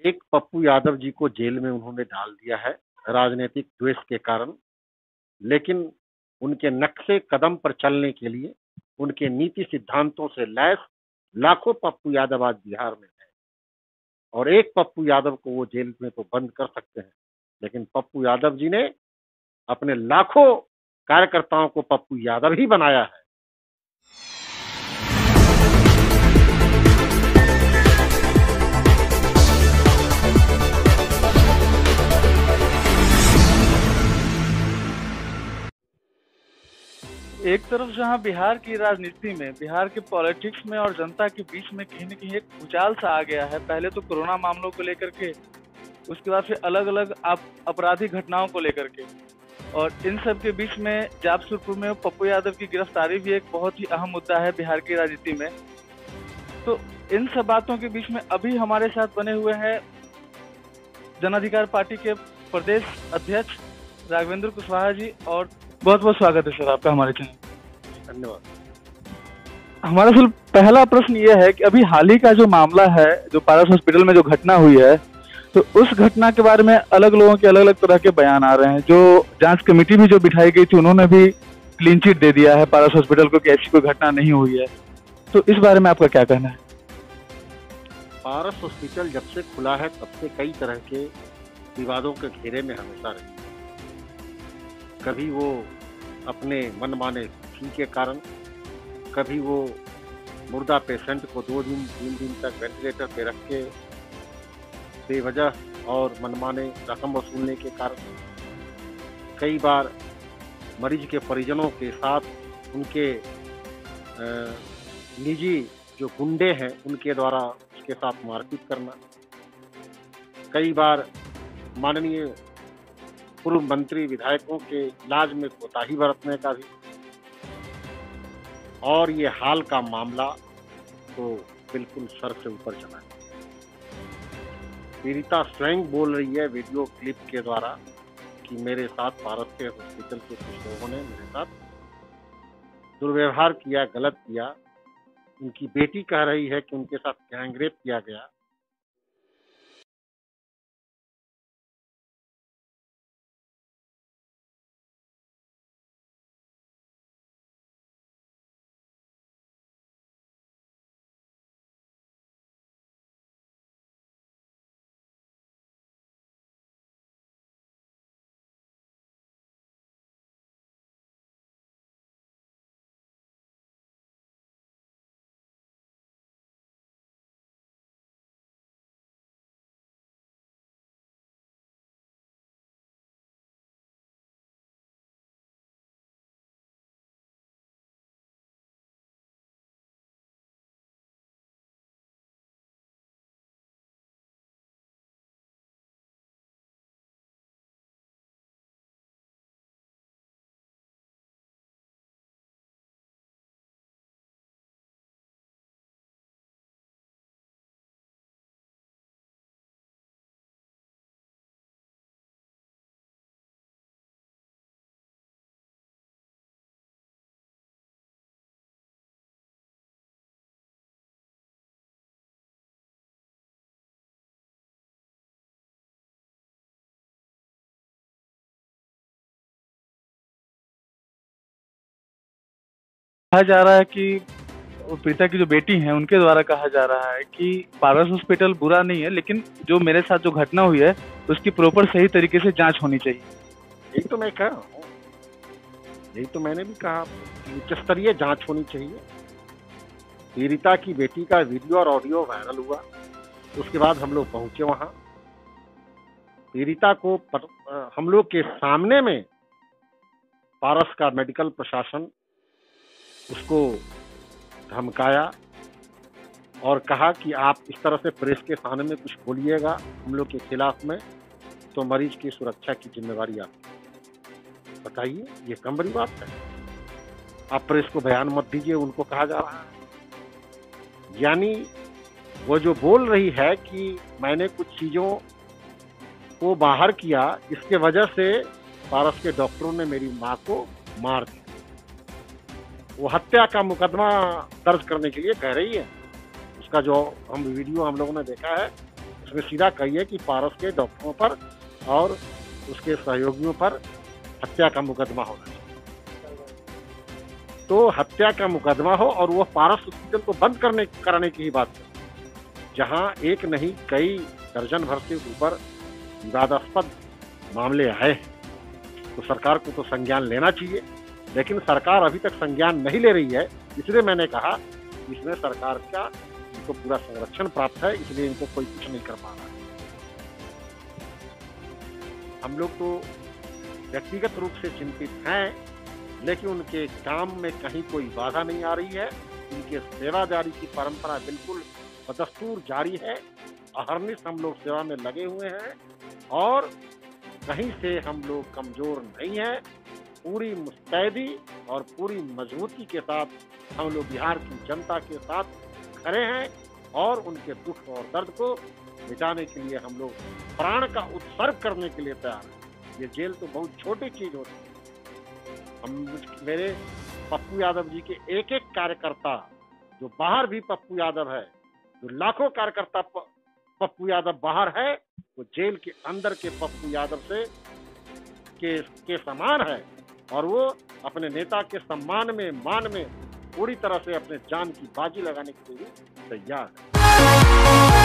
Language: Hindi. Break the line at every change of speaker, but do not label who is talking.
एक पप्पू यादव जी को जेल में उन्होंने डाल दिया है राजनीतिक द्वेष के कारण। लेकिन उनके नक्शे कदम पर चलने के लिए, उनके नीति सिद्धांतों से लैस लाखों पप्पू यादव आज बिहार में है। और एक पप्पू यादव को वो जेल में तो बंद कर सकते हैं, लेकिन पप्पू यादव जी ने अपने लाखों कार्यकर्ताओं को पप्पू यादव ही बनाया है।
एक तरफ जहां बिहार की राजनीति में, बिहार के पॉलिटिक्स में और जनता के बीच में कहीं न कहीं एक भूचाल सा आ गया है। पहले तो कोरोना मामलों को लेकर के, उसके बाद फिर अलग-अलग आपराधिक घटनाओं को लेकर के, और इन सब के बीच में जापसुरपुर में पप्पू यादव की गिरफ्तारी भी एक बहुत ही अहम मुद्दा है बिहार की राजनीति में। तो इन सब बातों के बीच में अभी हमारे साथ बने हुए हैं जन अधिकार पार्टी के प्रदेश अध्यक्ष राघवेंद्र कुशवाहा जी, और बहुत बहुत स्वागत है सर आपका हमारे चैनल।
धन्यवाद।
हमारा सर पहला प्रश्न ये है कि अभी हाल ही का जो मामला है, जो पारस हॉस्पिटल में जो घटना हुई है, तो उस घटना के बारे में अलग लोगों के अलग अलग तरह के बयान आ रहे हैं। जो जांच कमेटी भी जो बिठाई गई थी, उन्होंने भी क्लीन चिट दे दिया है पारस हॉस्पिटल को कि ऐसी कोई घटना नहीं हुई है। तो इस बारे में आपका क्या कहना है?
पारस हॉस्पिटल जब से खुला है तब से कई तरह के विवादों के घेरे में हमेशा रही। कभी वो अपने मनमाने फी के कारण, कभी वो मुर्दा पेशेंट को 2 दिन 3 दिन तक वेंटिलेटर पे रख के बेवजह और मनमाने रकम वसूलने के कारण, कई बार मरीज के परिजनों के साथ उनके निजी जो गुंडे हैं उनके द्वारा उसके साथ मारपीट करना, कई बार माननीय पूर्व मंत्री विधायकों के इलाज में कोताही बरतने का भी, और ये हाल का मामला तो बिल्कुल सर से ऊपर चला है। पीड़िता स्वयं बोल रही है वीडियो क्लिप के द्वारा कि मेरे साथ पारस के हॉस्पिटल के कुछ लोगों ने मेरे साथ दुर्व्यवहार किया, गलत किया। उनकी बेटी कह रही है कि उनके साथ गैंगरेप किया गया।
कहा जा रहा है कि पीड़िता की जो बेटी है उनके द्वारा कहा जा रहा है कि पारस हॉस्पिटल बुरा नहीं है, लेकिन जो मेरे साथ जो घटना हुई है उसकी प्रॉपर सही तरीके से जांच होनी चाहिए।
यही तो मैं कह रहा हूँ, यही तो मैंने भी कहा कि उच्च स्तरीय जांच होनी चाहिए। पीड़िता की बेटी का वीडियो और ऑडियो वायरल हुआ, उसके बाद हम लोग पहुंचे वहां। पीड़िता को हम लोग के सामने में पारस का मेडिकल प्रशासन उसको धमकाया और कहा कि आप इस तरह से प्रेस के सामने में कुछ बोलिएगा हम लोग के खिलाफ में तो मरीज की सुरक्षा की जिम्मेवारी आपकी। बताइए, ये कम बड़ी बात है? आप प्रेस को बयान मत दीजिए, उनको कहा जा रहा है। यानी वो जो बोल रही है कि मैंने कुछ चीजों को बाहर किया, इसके वजह से पारस के डॉक्टरों ने मेरी माँ को मार दिया, वो हत्या का मुकदमा दर्ज करने के लिए कह रही है। उसका जो हम वीडियो हम लोगों ने देखा है, उसमें सीधा कहिए कि पारस के डॉक्टरों पर और उसके सहयोगियों पर हत्या का मुकदमा होना चाहिए। तो हत्या का मुकदमा हो और वो पारस हॉस्पिटल को बंद कराने की ही बात है, जहां एक नहीं कई दर्जन भर से ऊपर विवादास्पद मामले आए हैं। तो सरकार को तो संज्ञान लेना चाहिए, लेकिन सरकार अभी तक संज्ञान नहीं ले रही है। इसलिए मैंने कहा इसमें सरकार का इनको पूरा संरक्षण प्राप्त है, इसलिए इनको कोई कुछ नहीं कर पा रहा है। हम लोग तो व्यक्तिगत रूप से चिंतित हैं, लेकिन उनके काम में कहीं कोई बाधा नहीं आ रही है। उनके सेवादारी की परंपरा बिल्कुल बदस्तूर जारी है। अहर्निश हम लोग सेवा में लगे हुए हैं और कहीं से हम लोग कमजोर नहीं हैं। पूरी मुस्तैदी और पूरी मजबूती के साथ हम लोग बिहार की जनता के साथ खड़े हैं और उनके दुख और दर्द को मिटाने के लिए हम लोग प्राण का उत्सर्ग करने के लिए तैयार हैं। ये जेल तो बहुत छोटी चीज होती है। मेरे पप्पू यादव जी के एक एक कार्यकर्ता जो बाहर भी पप्पू यादव है, जो लाखों कार्यकर्ता पप्पू यादव बाहर है, वो जेल के अंदर के पप्पू यादव से के समान है और वो अपने नेता के सम्मान में मान में पूरी तरह से अपने जान की बाजी लगाने के लिए तैयार है।